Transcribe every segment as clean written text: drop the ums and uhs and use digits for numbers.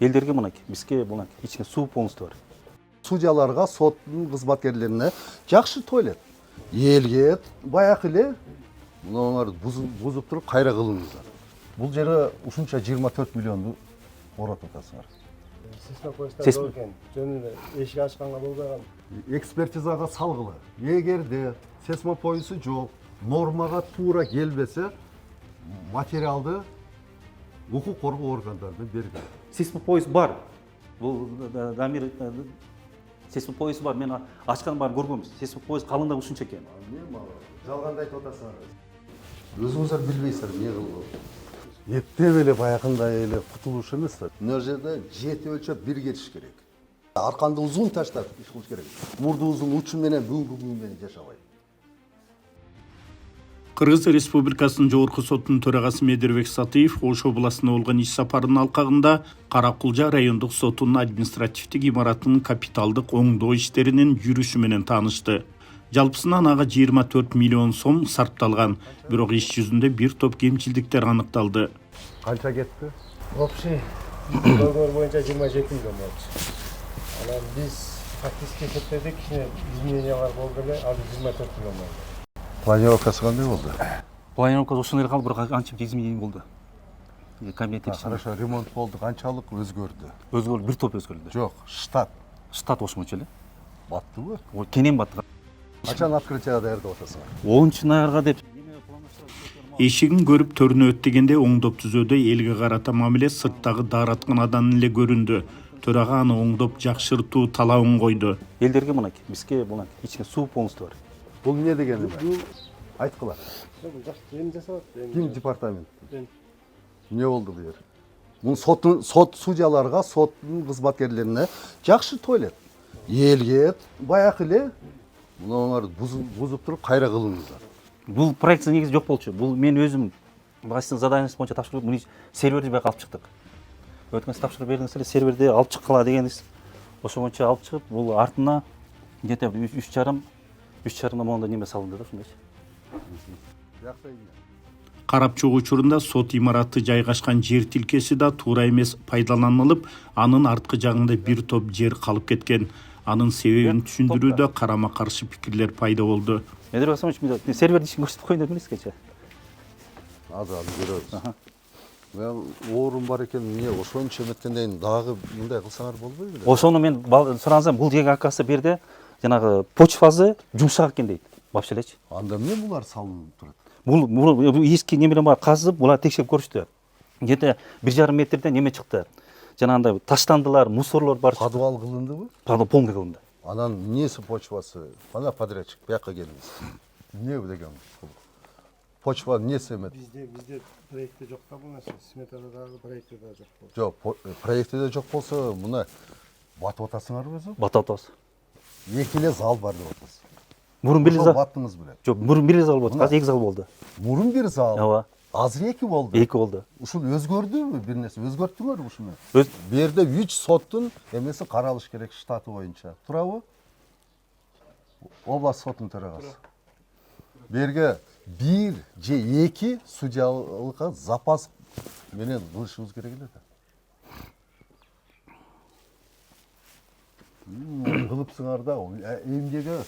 Елдерге мынакей, бизге мынакей, ичинде суу полностью бар. Судьяларга, соттун кызматкерлерине жакшы тойлет. Элге баягы эле муналарды бузуп туруп кайра кылыңыздар. Бул жерге ушунча 24 миллионду оротуп атасыңар. Сесма поездар жок экен. Жөн эле эшик ачканга болбойган. Экспертизага салгыла. Эгерде сесма поезу жок, нормага туура келбесе, материалды укук коргоо органдарына бергиле. Сейсмопоезд бар. Бул Дамир сейсмопоезд бар. Мен ачкан барын көргөнбүз. Сейсмопоезд калыңдыгы ушунча экен. Жалганда айтып атасыңар. Өзүңүздөр билбейсиздер эмне кылуу. Эптеп эле баягындай эле кутулуш эмес да. Мына жерде жети өлчөп бир кетиш керек. Арканды узун таштап иш кылыш керек. Мурдубуздун учу менен бүгүнкү күнү менен жашабайт. Кыргыз Республикасынын Жогорку сотунун төрагасы Медербек Сатыев Ош областына болгон иш сапарынын алкагында Каракулжа райондук сотунун административдик имаратынын капиталдык оңдоо иштеринин жүрүшү менен таанышты. Жалпысынан ага 24 миллион сом сарпталган, бирок иш жүзүндө бир топ кемчилдиктер аныкталды. Канча кетти? Общий договор боюнча 27 миллион болчу. Анан биз фактически эсептедик, кичине изменениялар болду эле, азыр 24 миллион болду. Планировкасы кандай болду? Планировка ошондой эле калды, бирок анча изменение болду. Кабинеттер Хорошо, ремонт болду, канчалык өзгөрдү? өзгөрдү, бир топ өзгөрдү. Жок, штат Штат ошмончо эле. баттыбы? Кенен баттыга. Качан открытияга даярдап атасыңар? 10-ноябрга деп. Эшигин көрүп төрүнө өт дегенде оңдоп түзөөдө элге карата мамиле сырттагы daarатканадан эле көрүндү. Төрага аны оңдоп жакшыртуу талабын койду. Элдерге мынакей, бизге мынакей, ичинде суу полностью бар. Бул эмне деген эме? Айткыла. Бул жакшы эми жасалат. Ким департамент? Мен. Эмне болду бул жер? Мун сот судьяларга, соттун кызматкерлерине жакшы тойлет. Элге баягы эле муналарды бузуп туруп кайра кылыңыздар. Бул проектсы негизи жок болчу. Бул мен өзүм власттын заданиясы боюнча тапшырып, муну серверди бияка алып чыктык. Өткөн тапшырып бердиңиз эле, серверди алып чыккыла дегенбиз. Ошо боюнча алып чыгып, бул артына где-то 3,5 миллиондой неме салынды да ушундайчы. Карапчылык учурунда сот имараты жайгашкан жер тилкеси да туура эмес пайдаланылып, анын арткы жагында бир топ жер калып кеткен. Анын себебин түшүндүрүүдө карама каршы пикирлер пайда болду. Медер Асамович, серверди ишин көрсөтүп коюн деп эмнескечи? Азыр көрөбүз. Мен орун бар экен, эмне ошончо эметкенден дагы мындай кылсаңар болбой беле? Ошону мен сурансам, бул жерге акасы берде, жанагы почвасы жумшак экен дейт. Вообще элечи. Анда эмне булар салынып турат? Бул эски неме менен барып казып, булар текшерип көрүштү. Где-то 1,5 метрден неме чыкты. Жанагындай таштандылар, мусорлор бар. Подвал кылындыбы? Полный кылынды. Анан эмнеси почвасы? Ана подрядчик бияка келиңиз. Эмне бу деген? Почва эмнеси эмет? Бизде проектте жок да бул нерсе. Сметада дагы проектте да жок болчу. Жок, проектте жок болсо, муна батып атасыңарбы өзү? Батып атабыз. Эки эле зал бар деп атасыз. Мурун бир зал. Баттыңыз беле? Жок, мурун бир зал болду. Азыр 2 зал болду. Мурун бир зал. Ооба. Азыр 2 болду. 2 болду. Ушул өзгөрдүбү? Бир нерсе өзгөрттүңөрбү ушуну? Өз Бу жерде 3 соттун эмеси каралыш керек штаты боюнча. Туурабы? Область сотунун төрагасы. Берге 1 же 2 судьялыкка запас менен кылышыбыз керек эле да. Кылыпсыңар да, эмнеге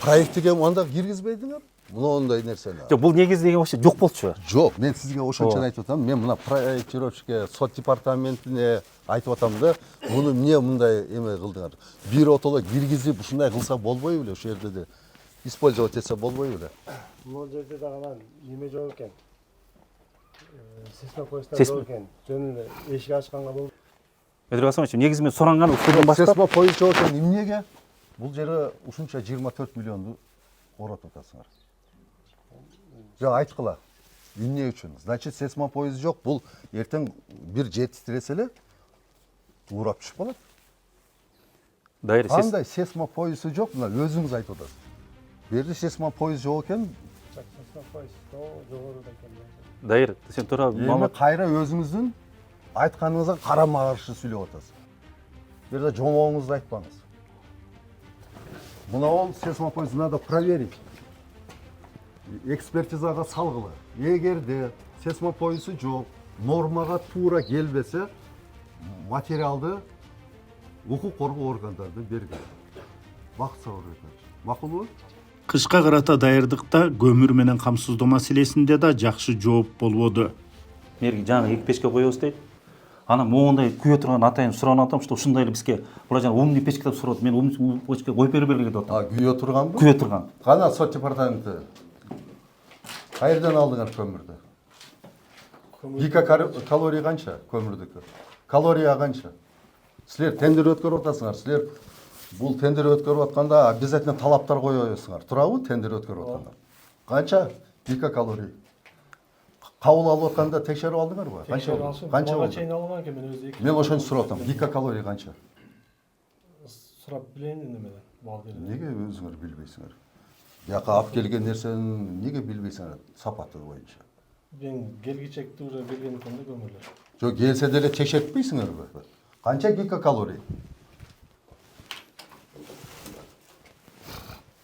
проектиге анда киргизбейдиңер? Мындай нерсени. жок, бул негизи вообще жок болчу. Жок, мен сизге ошончон айтып атам. Мен мына проектировщикке, сот департаментине айтып атам да, муну эмне мындай эме кылдыңар? Бир отоло киргизип ушундай кылса болбойбу беле? Ошол жерде де использовать этсе болбойбу беле? Бул жерде дагы анан неме жок экен. Сесма поездар жок экен. Жөн эле эшик ачканга болду. Медер Асамович, негизи мен суранган ушундан баштап, Сесма поезд жок экен, эмнеге? Бул жерге ушунча 24 миллионду оротуп атасыңар. Жок, айткыла. Эмне үчүн? Значит, сесма поезд жок. Бул эртең бир жетиштиресе эле урап түшүп калат. дайыр Кандай сесма поезд жок? Мына өзүңүз айтып атасыз. Бу жерде сесма поезд жок экен. Сесма поезд жогоруда экен. дайыр, сен туура Эми кайра өзүңүздүн айтканыңызга карама каршы сүйлөп атасыз. Бу жерде жомогуңузду айтпаңыз. Мына ол сесма поезд надо проверить. Экспертизага салгыла. Эгерде сесма поезу жок, нормага туура келбесе, материалды укук коргоо органдарына берген. Бакыт Сабырбекович. Макулбу? Кышка карата даярдыкта көмүр менен камсыздоо маселесинде да жакшы жооп болбоду. Мерги жаңы эки печке коебуз дейт. Анан моундай күйө турган атайын суранып атам, что ушундай эле бизге була жаңы умный печке деп сурап, мен умный печке коюп бербелге деп атам. Күйө турганбы? Күйө турган. Кана сот департаменти. Кайерден алдыңар көмүрдү? Гигакалория канча көмүрдүкү? Калория канча? Силер тендер өткөрүп атасыңар. Силер бул тендер өткөрүп атканда обязательно талаптар коесуңар. Турабы тендер өткөрүп атканда? Канча гигакалория? Кабыл алып атканда текшерип алдыңарбы? Канча болду? Чейин алган экен мен өзү. Мен ошону сурап атам. Гигакалория канча? Сурап билейин немеден. Бал берет. Неге өзүңөр билбейсиңер? Бияка алып келген нерсени неге билбейсиңер сапаты боюнча? Мен келгичекти уже берген экен да көмүрлөр. Жок, келсе деле текшертпейсиңерби? Канча гигакалория?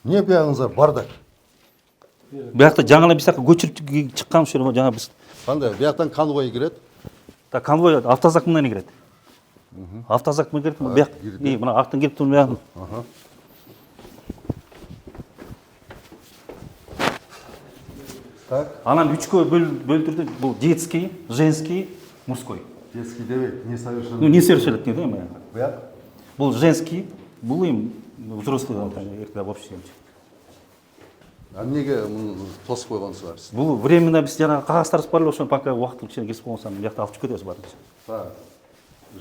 Не биягыңыздар бардак? Биякта жаңылап бисакка көчүрүп чыккан ушул жаңа биз. Кандай? Бияктан конвой кирет. Та конвой автозак менен кирет. Автозак менен кирет. Бияк, мына артын кирип туруп биягын. Так. Анан үчкө бөлдүрдү. Бул детский, женский, мужской. Детский дебейт, несовершеннолетний. Ну, несовершеннолетний, да, моя. Бияк? Бул женский, бул им взрослый, эркек вообще. А неге тосуп койгонсуңар? Бул временно биз жана кагаздарыбыз бар эле, ошону пока убакыттуу кичине кесип койгонсам, биякта алып чыгып кетебиз баары. Так.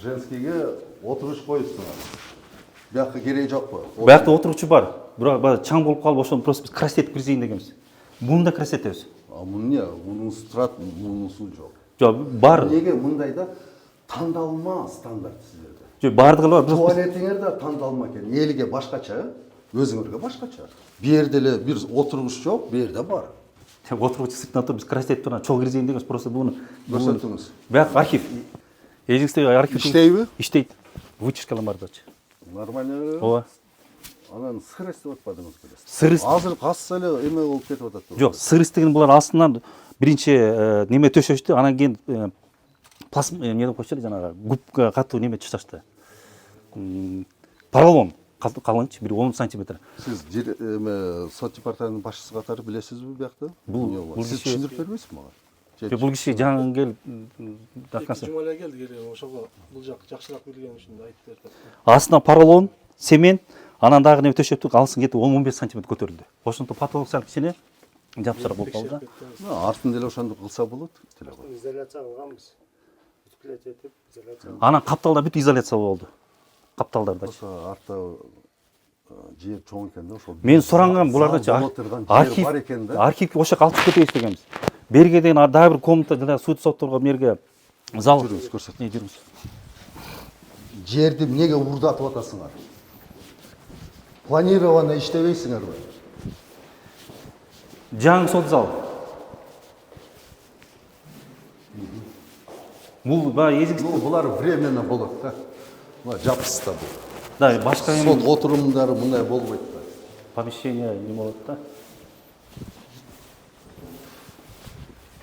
Женскийге отуруш коюпсуңар. Биякка кереги жокпу? Биякта отуручу бар. Бирок баягы чаң болуп калып, ошону просто биз красить киргизейин дегенбиз. Муну да красить этебиз. А муну не? Мунусу турат, мунусу жок. Жок, бар. Неге мындайда тандалма стандарт сиздерде? Жок, бардыгы бар. Туалетиңер да тандалма экен. Элге башкача, өзүңөргө башкача. Бу жерде эле бир отургуч жок, бу жерде бар. Отургуч сыртынан туруп биз красить турган чогуу киргизейин дегенбиз, просто буну Көрсөтүңүз. Бияк архив. Эжиңизде архив Иштейби? Иштейт. Вычишкалар бар дачы. Нормально. Ооба. Анан сырыс деп атпадыңыз беле? Сырыс. Азыр кас эле эме болуп кетип атат. Жок, сырыс деген булар астынан биринчи неме төшөштү, анан кийин эмне деп койчу эле жанагы губка катуу неме чачты. Поролон калынчы, бир 10 сантиметр. Сиз эме сот департаментинин башчысы катары билесизби биякта? Бул Сиз түшүндүрүп бербейсизби мага? Жок, бул киши жаңы келип Экинчи жумалай келди, ошого бул жак жакшыраак билген үчүн айтып берди. астына поролон, семен, анан дагы неме төшөптүк, алсын кетип 10-15 сантиметр көтөрүлдү. Ошондо потолок сал кичине жапсырап болуп калды. Артын деле ошондо кылса болот. Изоляция кылганбыз. Бүтүлөт этип, изоляция. Анан капталда бүт изоляция болду. Капталдарда. Ошо артта жер чоң экен да ошол. Мен суранган булардачы архив бар экен да. архивге ошо алып чыгып кетебиз дегенбиз. Берге деген дагы бир комната жана суд сотторго мерге зал Жүрүңүз, көрсөт. жүрүңүз. Жерди эмнеге урдатып атасыңар? Планированно иштебейсиңерби? Жаңы сот зал. Бул баягы эзик. Ну, булар временно болот да. Мына жапсыз да бул. Да, башка Сот отурумдары мындай болбойт да. помещение не болот да.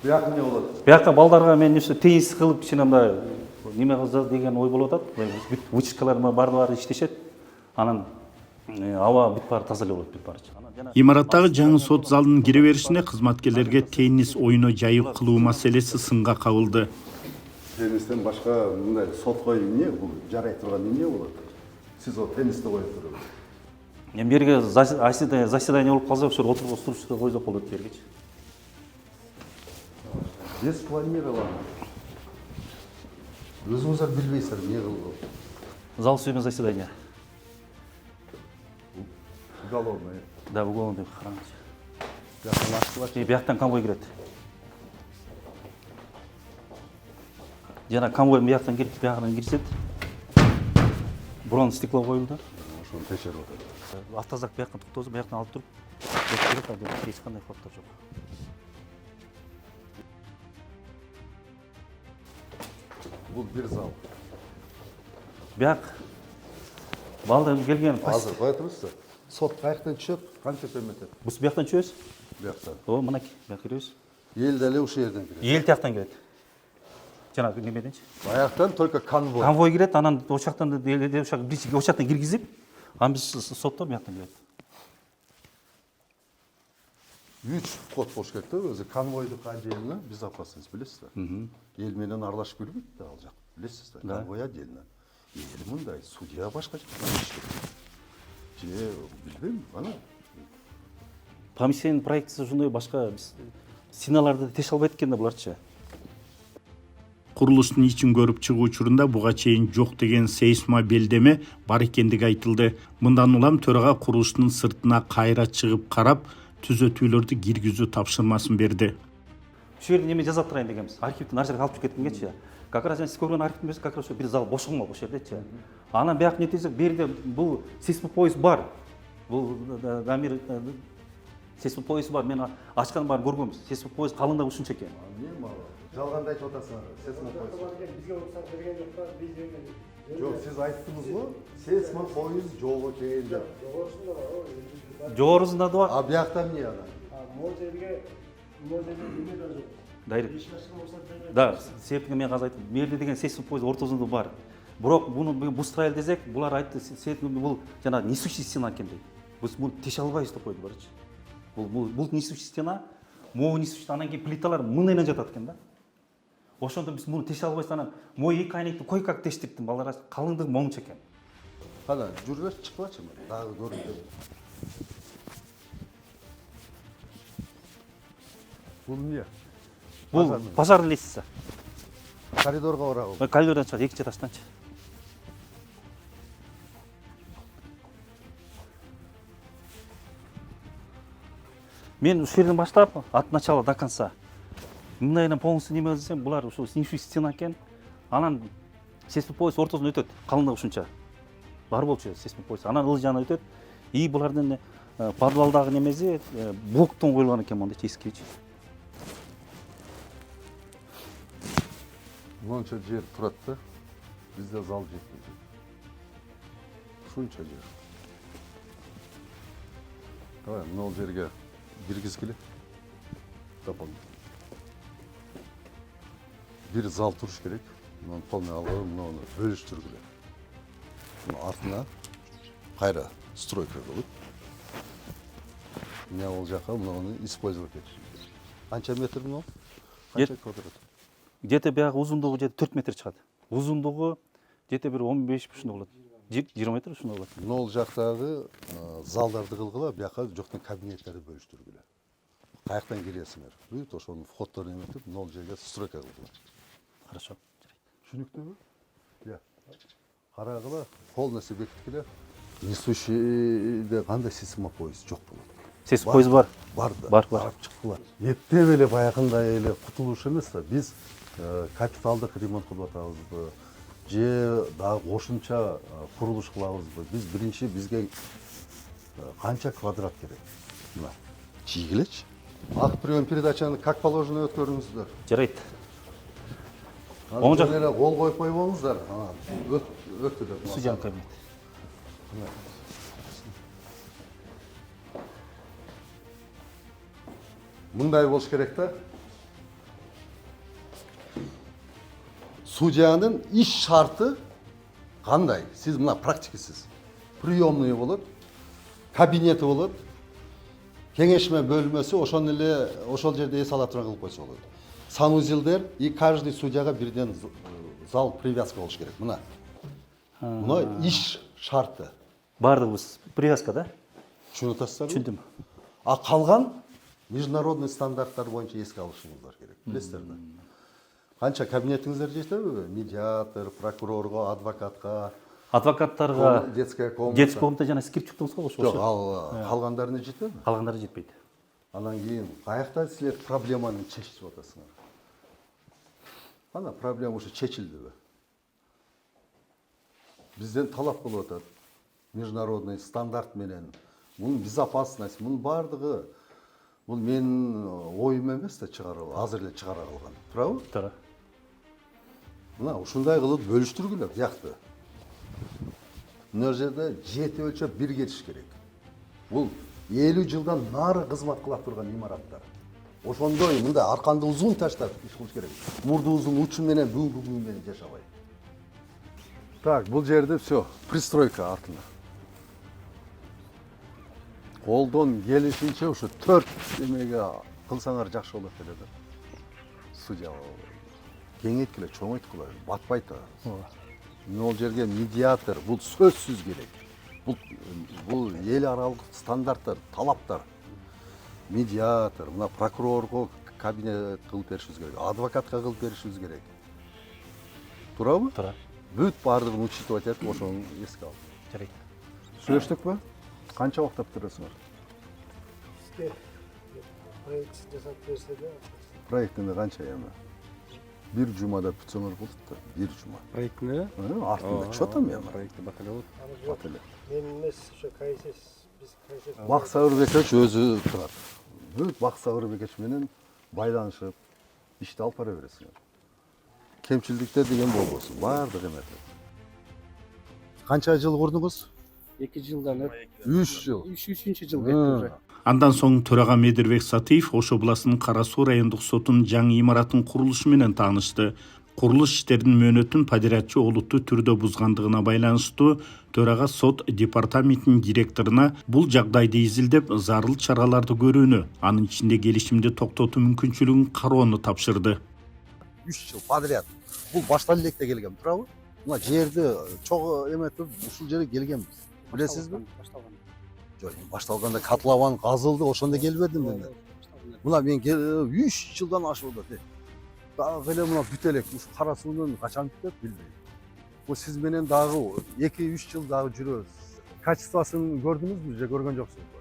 Бияк эмне болот? Биякка балдарга мен неше теннис кылып кичине мындай неме кылсак деген ой болуп атат. Бүт вычкалар баары иштешет. Анан аба бүт баары тазалуу болот бүт баары. Имараттагы жаңы сот залынын кире беришинде кызматкерлерге теннис оюну жайып кылуу маселеси сынга кабылды. Теннистен башка мындай сотко эмне бул жарай турган эмне болот? Сиз о теннисти коюп туруп. Эми берге заседание болуп калса, ошол отургузуп койсок болот бергечи. Без планирования. Өзүңүздөр билбейсиздер эмне кылып. Зал судебного заседания. Уголовное. Да, уголовный караңыз. Бияктан ачылат. Бияктан конвой кирет. Жана конвой бияктан кирип, биягынан киришет. Бурон стекло коюлду. Ошону текшерип атат. Автозак бияктан токтосо, бияктан алып туруп, эч кандай фактор жок. Бул бир зал. Бияк балдар келген Азыр кое турсуздар. Сот каяктан түшөт? Канча төмөтөт? Бус бияктан чөбүз. Бияктан. О, мынакей, бияк киребиз. Эл деле ушул жерден кирет. Эл тияктан келет. жанагы немеденчи. Баяктан только конвой. Конвой кирет, анан ошактан ошактан киргизип, анан биз соттор бияктан келет. 3 вход болуш керек да, өзү конвойдук отдельно, безопасность билесиз да. Эл менен аралашып жүрбөйт да ал жак. Билесиз да, конвой отдельно. Эл мындай, судья башка жактан иштейт. Же билбейм, ана. Помещение проектisi ушундай башка стеналарды теше албайт экен да буларчы. Курулуштун ичин көрүп чыгуу учурунда буга чейин жок деген сейсма белдеме бар экендиги айтылды. Мындан улам төрага курулуштун сыртына кайра чыгып карап, түзөтүүлөрдү киргизүү тапшырмасын берди. Ушул жерде неме жазып турайын дегенбиз. Архивдин ар жерге алып кеткенгечи. Как раз сиз көргөн архивдин берсе, как раз бир зал бош калмак ошол жердечи. Анан бияк нетесек, бул жерде бул сейсмопоезд бар. Бул Дамир сейсмопоезд бар. Мен ачкан баарын көргөнбүз. Сейсмопоезд калыңдыгы ушунча экен. Эмне мага? Жалганда айтып атасыңар. Сейсмопоезд. Бизге уруксат берген жок та, биз эми Жок, сиз айттыңыз го, сейсмопоезд жок экен деп. жогорусунда бар. Жогорусунда да бар. А бияктан эмне анан? Могу жерге неме да жок. Дайрек. Да, себептен мен азыр айттым. Мерде деген сейсмопоезд ортосунда бар. Бирок буну бу строил десек, булар айтты, себептен бул жана несущий стена экен дейт. Биз буну теше албайбыз деп койду барчы. Бул несущий стена, могу несущий, анан кийин плиталар мындайынан жатат экен да. Ошондо биз муну теше албайбыз, анан мой эки айнекти кой-как тештиктим, балдар калыңдыгы моңчу экен. Кана, жүрбөч чыкпачы мен. Дагы көрүндү. Бул эмне? Бул базардын лестница. Коридорго барабы? Коридордон чыгат, экинчи этажданчы. Мен ушул жерден баштап, от начала до конца. Мындайынан полностью неме десем, булар ушул несущий стена экен. Анан сейсмопоезд ортосунан өтөт, калыңдыгы ушунча. Бар болчу сейсмопоезд. Анан ылдый жагына өтөт. И булардын подвалдагы немеси блоктон коюлган экен монда эскичи. Монча жер турат да. Бизде зал жетпейт. Ушунча жер. Давай, мына жерге киргизгиле. Дополнительно. Бир зал туруш керек. Муну полный алып, муну бөлүштүргүлө. Муну артына кайра стройка кылып, эмне ал жака муну использовать этиш. Канча метр муну? Канча квадрат? Где-то бияғы узундугу где-то 4 метр чыгат. Узундугу где-то бир 15 ушундай болот. 20 метр ушундай болот. Мына жактагы залдарды кылгыла, бияка жоктун кабинеттерди бөлүштүргүлө. Каяктан киресиңер? Бүт ошонун входдорун эметип, мына жерге стройка кылгыла. Хорошо. Түшүнүктүүбү? Я. Карагыла, полностью бекиткиле. Несущийде кандай сейсмопоезд жок болот. Сейсмопоезд бар. Бар да. Бар. Барып чыккыла. Эптеп эле баягындай эле кутулуш эмес да. Биз капиталдык ремонт кылып атабызбы? Же дагы кошумча курулуш кылабызбы? Биз биринчи бизге канча квадрат керек? Мына чийгилечи. Ак прием передачаны как положено өткөрүңүздөр. Жарайт. Оң жак эле кол коюп койбоңуздар. Өттү. Судья кабинет. Мындай болуш керек да. Судьянын иш шарты кандай? Сиз мына практикасыз. Приемный болот, кабинети болот, кеңешме бөлмөсү ошол жерде эс ала турган кылып койсо болот. Санузелдер и каждый судьяга бирден зал привязка болуш керек. Мына. Мына иш шарты. Бардыгыбыз привязка да? Түшүнүп атасыздарбы? Түшүндүм. А калган международный стандарттар боюнча эске алышыңыздар керек. Билесиздер да? Канча кабинетиңиздер жетеби? Медиатор, прокурорго, адвокатка, Адвокаттарга детская комната. детский комната жана скрипчиктіңіз ғой Жок, ошо. ал калгандарына жетеби? Калгандары жетпейт. Анан кийин каякта силер проблеманы чечип атасыңар? Ана проблема ушу чечилдиби? Бизден талап кылып атат. Международный стандарт менен. Мунун безопасность, мунун бардыгы. Бул менин оюм эмес да чыгарып, азыр эле чыгара алган. Туурабы? Туура. Мына ушундай кылып бөлүштүргүлө биякты. Мына жерде 7 өлчөп бир кетиш керек. Бул 50 жылдан нары кызмат кыла турган имараттар. Ошондой мындай арканды узун таштап иш кылыш керек. Мурдубуздун учу менен бүгүнкү күн менен жашабай. Так, бул жерде все, пристройка артында. Колдон келишинче ушу 4 эмеге кылсаңар жакшы болот эле да. Суу жабы. Кеңейткиле, чоңойткула, батпайт. Бул жерге медиатор, бул сөзсүз керек. Бул эл аралык стандарттар, талаптар. Медиатор, мына прокурорго кабинет кылып беришибиз керек, адвокатка кылып беришибиз керек. Туурабы? Туура. Бүт баардыгын учитывать этип ошону эске ал. Жарайт. Сүйлөштүкпү? Канча убакыт турасыңар? Сизге проект жасап берсе де Проектине канча эми? Бир жумада бүтсөңөр болот да, бир жума. Проектini Артында чотом эми. proyekti bakalım. аны жок. Мен эмес, ошо КСС, биз КСС. Бак Сабырбекович өзү турат. Бүт Бак Сабырбекович менен байланышып ишти алып бара бересиңер. Кемчилдиктер деген болбосун, баардык эметет. Канча жыл курдуңуз? 2 жылдан 3 жыл. 3-3 жыл кетти уже. Андан соң төрага Медирбек Сатыев Ош областынын Кара Суу райондук сотунун жаңы имараттын курулушу менен таанышты. Курулуш иштеринин мөөнөтүн подрядчы олуттуу түрдө бузгандыгына байланыштуу төрага сот департаментинин директоруна бул жагдайды изилдеп, зарыл чараларды көрүүнү, анын ичинде келишимди токтотуу мүмкүнчүлүгүн кароону тапшырды. 3 жыл подряд. Бул баштан электе келген, туурабы? Мына жерди чогуу эметип ушул жерге келгенбиз. Билесизби? Жок, башталганда котлован казылды, ошондо келбедим мен. Мына мен 3 жылдан ашып атат. Дагы эле мына бүт элек, ушу Кара Суунун качан бүтөт билбейм. Бул сиз менен дагы 2-3 жыл дагы жүрөбүз. Качествосын көрдүңүзбү же көргөн жоксузбу?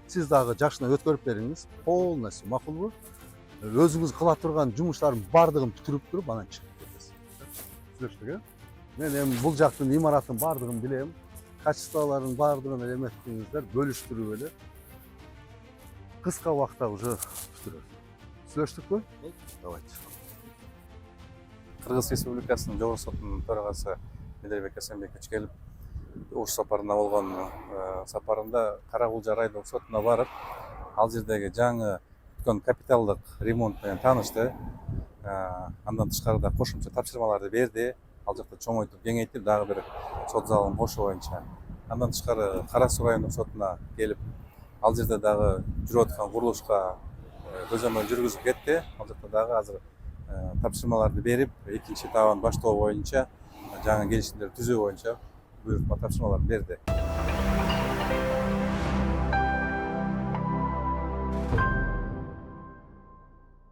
Сиз дагы жакшына өткөрүп бериңиз. Полностью макулбу? Өзүңүз кыла турган жумуштардын баардыгын бүтүрүп туруп анан чыгып кетесиз. Түшүндүк, э? Мен эми бул жактын имараттын баардыгын билем. Качестволордун баардыгын элеметтиңиздер, бөлүштүрүп эле. Кыска убакытта уже бүтүрөт. Сүйлөштүкпү? Давайте. Кыргыз Республикасынын Жогорку сотунун төрагасы Медирбек Асанбекович келип, Ош сапарына болгон сапарында Каракулжа райондук сотуна барып, ал жердеги жаңы бүткөн капиталдык ремонт менен таанышты. Андан тышкары да кошумча тапшырмаларды берди. Ал жакта чоңойтуп, кеңейтип, дагы бир сот залын кошуу боюнча. Андан тышкары Кара Суу райондук сотуна келип, ал жерде дагы жүрүп аткан курулушка көзөмөл жүргүзүп кетти. Ал жакта дагы азыр тапшырмаларды берип, экинчи табан баштоо боюнча жаңы келишимдерди түзүү боюнча буйрукма тапшырмаларды берди.